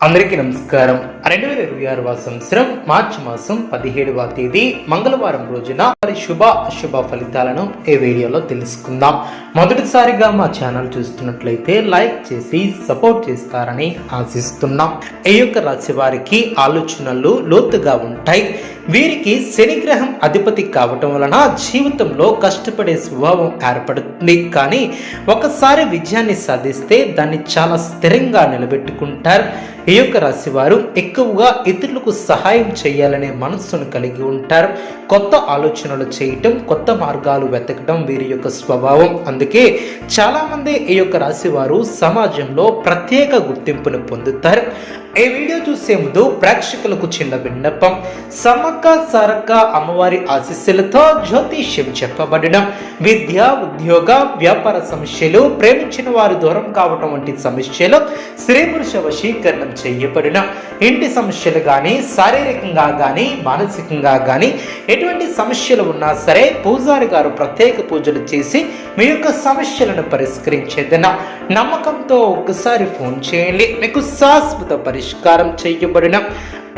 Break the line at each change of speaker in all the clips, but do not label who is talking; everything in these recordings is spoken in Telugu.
అందరికీ నమస్కారం. 2026 సంవత్సరం మార్చి మాసం 17వ తేదీ మంగళవారం రోజున మరి శుభ అశుభ ఫలితాలను ఈ వీడియోలో తెలుసుకుందాం. మొదటిసారిగా మా ఛానల్ చూస్తున్నట్లయితే లైక్ చేసి సపోర్ట్ చేస్తారని ఆశిస్తున్నాం. ఈ యొక్క రాశి వారికి ఆలోచనలు లోతుగా ఉంటాయి. వీరికి శనిగ్రహం అధిపతి కావటం వలన జీవితంలో కష్టపడే స్వభావం ఏర్పడుతుంది. కానీ ఒకసారి విజయాన్ని సాధిస్తే దాన్ని చాలా స్థిరంగా నిలబెట్టుకుంటారు. ఈ యొక్క రాశి వారు ఎక్కువగా ఇతరులకు సహాయం చేయాలనే మనస్సును కలిగి ఉంటారు. కొత్త ఆలోచనలు చేయటం, కొత్త మార్గాలు వెతకడం వీరి యొక్క స్వభావం. అందుకే చాలా మంది ఈ యొక్క రాశి వారు సమాజంలో ప్రత్యేక గుర్తింపును పొందుతారు. ఈ వీడియో చూసే ముందు ప్రేక్షకులకు చిన్న విన్నపం. సమ్మక్క సారక్క అమ్మవారి ఆశీస్సులతో జ్యోతిష్యం చెప్పబడిన విద్య, ఉద్యోగ, వ్యాపార సమస్యలు, ప్రేమించిన వారు దూరం కావటం వంటి సమస్యలు, స్త్రీ పురుష వశీకరణం చేయబడిన ఇంటి సమస్యలు కానీ, శారీరకంగా కానీ, మానసికంగా కానీ ఎటువంటి సమస్యలు ఉన్నా సరే పూజారి గారు ప్రత్యేక పూజలు చేసి మీ యొక్క సమస్యలను పరిష్కరించేదన నమ్మకంతో ఒక్కసారి ఫోన్ చేయండి. మీకు శాశ్వత పరిష్కారం చేయబడిన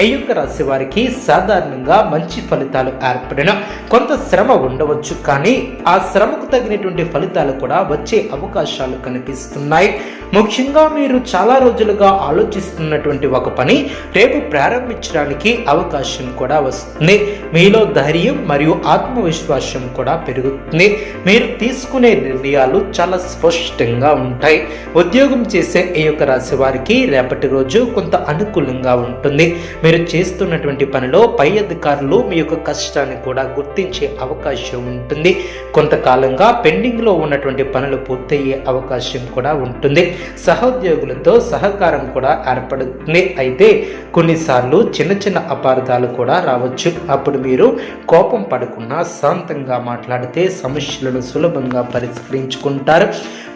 ఈ యొక్క రాశి వారికి సాధారణంగా మంచి ఫలితాలు ఏర్పడిన కొంత శ్రమ ఉండవచ్చు. కానీ ఆ శ్రమకు తగినటువంటి ఫలితాలు కూడా వచ్చే అవకాశాలు కనిపిస్తున్నాయి. ముఖ్యంగా మీరు చాలా రోజులుగా ఆలోచిస్తున్నటువంటి ఒక పని రేపు ప్రారంభించడానికి అవకాశం కూడా వస్తుంది. మీలో ధైర్యం మరియు ఆత్మవిశ్వాసం కూడా పెరుగుతుంది. మీరు తీసుకునే నిర్ణయాలు చాలా స్పష్టంగా ఉంటాయి. ఉద్యోగం చేసే ఈ యొక్క రాశి వారికి రేపటి రోజు కొంత అనుకూలంగా ఉంటుంది. మీరు చేస్తున్నటువంటి పనిలో పై అధికారులు మీ యొక్క కష్టాన్ని కూడా గుర్తించే అవకాశం ఉంటుంది. కొంతకాలంగా పెండింగ్లో ఉన్నటువంటి పనులు పూర్తయ్యే అవకాశం కూడా ఉంటుంది. సహోద్యోగులతో సహకారం కూడా ఏర్పడుతుంది. అయితే కొన్నిసార్లు చిన్న చిన్న అపార్థాలు కూడా రావచ్చు. అప్పుడు మీరు కోపం పడకుండా శాంతంగా మాట్లాడితే సమస్యలను సులభంగా పరిష్కరించుకుంటారు.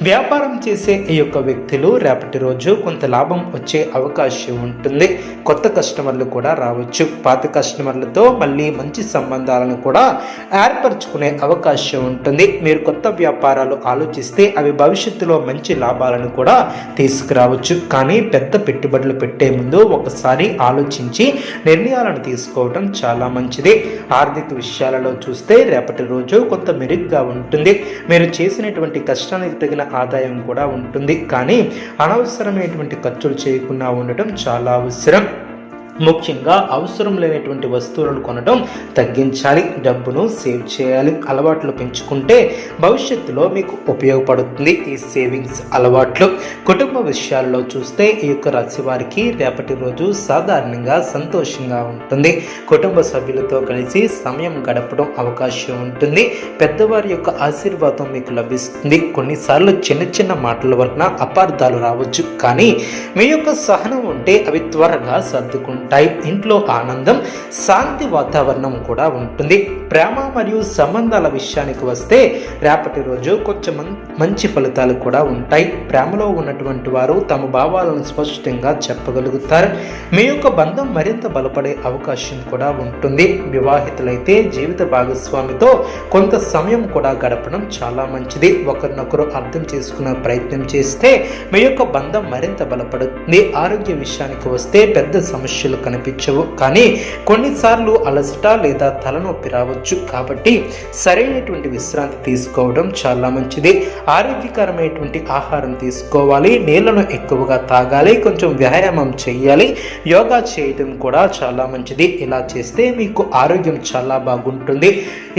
వ్యాపారం చేసే ఈ యొక్క వ్యక్తులు రేపటి రోజు కొంత లాభం వచ్చే అవకాశం ఉంటుంది. కొత్త కస్టమర్లు కూడా రావచ్చు. పాత కస్టమర్లతో మళ్ళీ మంచి సంబంధాలను కూడా ఏర్పరచుకునే అవకాశం ఉంటుంది. మీరు కొత్త వ్యాపారాలు ఆలోచిస్తే అవి భవిష్యత్తులో మంచి లాభాలను కూడా తీసుకురావచ్చు. కానీ పెద్ద పెట్టుబడులు పెట్టే ముందు ఒకసారి ఆలోచించి నిర్ణయాలను తీసుకోవడం చాలా మంచిది. ఆర్థిక విషయాలలో చూస్తే రేపటి రోజు కొంత మెరుగ్గా ఉంటుంది. మీరు చేసినటువంటి కష్టానికి తగిన ఆదాయం కూడా ఉంటుంది. కానీ అనవసరమైనటువంటి ఖర్చులు చేయకుండా ఉండటం చాలా అవసరం. ముఖ్యంగా అవసరం లేనటువంటి వస్తువులను కొనడం తగ్గించాలి. డబ్బును సేవ్ చేయాలి. అలవాట్లు పెంచుకుంటే భవిష్యత్తులో మీకు ఉపయోగపడుతుంది ఈ సేవింగ్స్ అలవాట్లు. కుటుంబ విషయాల్లో చూస్తే ఈ యొక్క రాశి వారికి రేపటి రోజు సాధారణంగా సంతోషంగా ఉంటుంది. కుటుంబ సభ్యులతో కలిసి సమయం గడపడం అవకాశం ఉంటుంది. పెద్దవారి యొక్క ఆశీర్వాదం మీకు లభిస్తుంది. కొన్నిసార్లు చిన్న చిన్న మాటల వలన అపార్థాలు రావచ్చు. కానీ మీ యొక్క సహనం ఉంటే అవి త్వరగా సర్దుకుంటాయి. ఇంట్లో ఆనందం, శాంతి వాతావరణం కూడా ఉంటుంది. ప్రేమ మరియు సంబంధాల విషయానికి వస్తే రేపటి రోజు కొంచెం మంచి ఫలితాలు కూడా ఉంటాయి. ప్రేమలో ఉన్నటువంటి వారు తమ భావాలను స్పష్టంగా చెప్పగలుగుతారు. మీ యొక్క బంధం మరింత బలపడే అవకాశం కూడా ఉంటుంది. వివాహితులైతే జీవిత భాగస్వామితో కొంత సమయం కూడా గడపడం చాలా మంచిది. ఒకరినొకరు అర్థం చేసుకునే ప్రయత్నం చేస్తే మీ యొక్క బంధం మరింత బలపడుతుంది. ఆరోగ్య విషయానికి వస్తే పెద్ద సమస్యలు కనిపించవు. కానీ కొన్నిసార్లు అలసట లేదా తలనొప్పి రావచ్చు. కాబట్టి సరైనటువంటి విశ్రాంతి తీసుకోవడం చాలా మంచిది. ఆరోగ్యకరమైనటువంటి ఆహారం తీసుకోవాలి. నీళ్లను ఎక్కువగా తాగాలి. కొంచెం వ్యాయామం చేయాలి. యోగా చేయడం కూడా చాలా మంచిది. ఇలా చేస్తే మీకు ఆరోగ్యం చాలా బాగుంటుంది.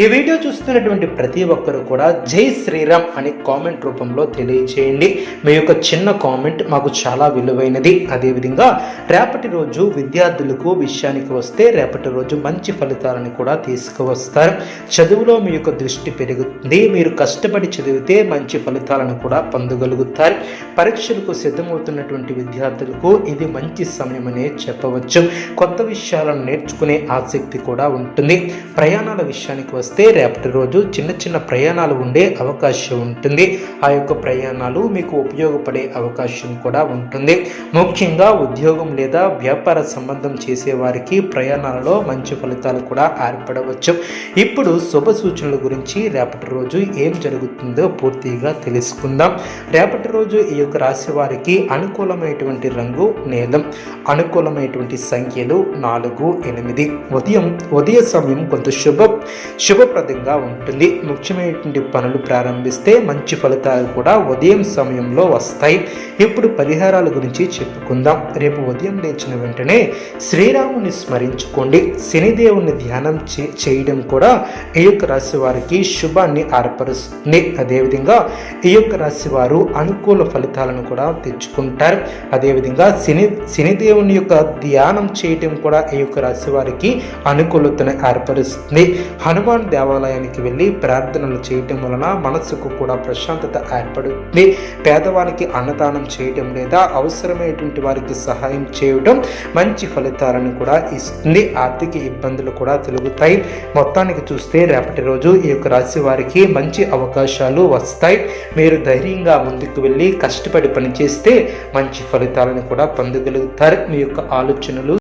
ఈ వీడియో చూస్తున్నటువంటి ప్రతి ఒక్కరు కూడా జై శ్రీరామ్ అని కామెంట్ రూపంలో తెలియజేయండి. మీ యొక్క చిన్న కామెంట్ మాకు చాలా విలువైనది. అదేవిధంగా రేపటి రోజు విద్యార్థులకు విషయానికి వస్తే రేపటి రోజు మంచి ఫలితాలను కూడా తీసుకువస్తారు. చదువులో మీ యొక్క దృష్టి పెరుగుతుంది. మీరు కష్టపడి చదివితే మంచి ఫలితాలను కూడా పొందగలుగుతారు. పరీక్షలకు సిద్ధమవుతున్నటువంటి విద్యార్థులకు ఇది మంచి సమయం అనే చెప్పవచ్చు. కొత్త విషయాలను నేర్చుకునే ఆసక్తి కూడా ఉంటుంది. ప్రయాణాల విషయానికి వస్తే రేపటి రోజు చిన్న చిన్న ప్రయాణాలు ఉండే అవకాశం ఉంటుంది. ఆ యొక్క ప్రయాణాలు మీకు ఉపయోగపడే అవకాశం కూడా ఉంటుంది. ముఖ్యంగా ఉద్యోగం లేదా వ్యాపార సంబంధ సంబంధం చేసే వారికి ప్రయాణాలలో మంచి ఫలితాలు కూడా ఏర్పడవచ్చు. ఇప్పుడు శుభ సూచనల గురించి రేపటి రోజు ఏం జరుగుతుందో పూర్తిగా తెలుసుకుందాం. రేపటి రోజు ఈ యొక్క రాశి వారికి అనుకూలమైనటువంటి రంగు నీలం, అనుకూలమైనటువంటి సంఖ్యలు 4, 8. ఉదయ సమయం కొంత శుభప్రదంగా ఉంటుంది. ముఖ్యమైనటువంటి పనులు ప్రారంభిస్తే మంచి ఫలితాలు కూడా ఉదయం సమయంలో వస్తాయి. ఇప్పుడు పరిహారాల గురించి చెప్పుకుందాం. రేపు ఉదయం లేచిన వెంటనే శ్రీరాముని స్మరించుకోండి. శనిదేవుని ధ్యానం చేయడం కూడా ఈ యొక్క రాశి వారికి శుభాన్ని ఏర్పరుస్తుంది. అదేవిధంగా ఈ యొక్క రాశి వారు అనుకూల ఫలితాలను కూడా తెచ్చుకుంటారు. అదేవిధంగా శనిదేవుని యొక్క ధ్యానం చేయడం కూడా ఈ యొక్క రాశి వారికి అనుకూలతను ఏర్పరుస్తుంది. హనుమాన్ దేవాలయానికి వెళ్ళి ప్రార్థనలు చేయటం వలన మనసుకు కూడా ప్రశాంతత ఏర్పడుతుంది. పేదవానికి అన్నదానం చేయడం లేదా అవసరమైనటువంటి వారికి సహాయం చేయడం మంచి ఫలితాలను కూడా ఇస్తుంది. ఆర్థిక ఇబ్బందులు కూడా తొలగుతాయి. మొత్తానికి చూస్తే రేపటి రోజు ఈ యొక్క రాశి వారికి మంచి అవకాశాలు వస్తాయి. మీరు ధైర్యంగా ముందుకు వెళ్ళి కష్టపడి పనిచేస్తే మంచి ఫలితాలను కూడా పొందగలుగుతారు. మీ యొక్క ఆలోచనలు